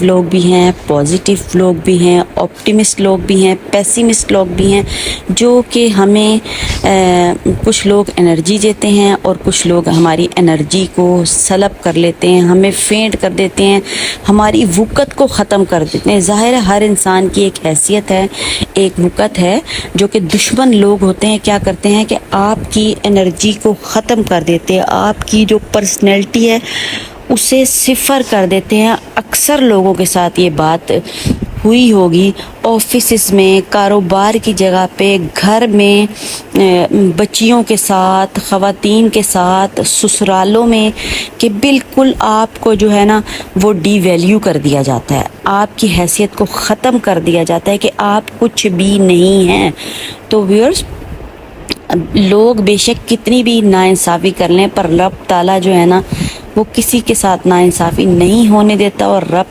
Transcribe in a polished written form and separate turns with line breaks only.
लोग भी हैं, पॉजिटिव लोग भी हैं, ऑप्टिमिस्ट लोग भी हैं, पेसिमिस्ट लोग भी हैं, जो कि हमें कुछ लोग एनर्जी देते हैं और कुछ लोग हमारी एनर्जी को सलब कर लेते हैं, हमें फेंट कर देते हैं, हमारी वक़्त को ख़त्म कर देते हैं। ज़ाहिर है हर इंसान की एक हैसियत है, एक वक़्त है, जो कि दुश्मन लोग होते हैं क्या करते हैं कि आपकी एनर्जी को ख़त्म कर देते हैं, आपकी जो पर्सनैलिटी है उसे सिफर कर देते हैं। अक्सर लोगों के साथ ये बात हुई होगी, ऑफिस में, कारोबार की जगह पे, घर में, बच्चियों के साथ, ख़वातीन के साथ, ससुरालों में, कि बिल्कुल आपको जो है ना वो डीवैल्यू कर दिया जाता है, आपकी हैसियत को ख़त्म कर दिया जाता है कि आप कुछ भी नहीं हैं। तो व्यूअर्स, लोग बेशक कितनी भी नाइंसाफ़ी कर लें, पर रब ताला जो है ना वो किसी के साथ नाइंसाफ़ी नहीं होने देता, और रब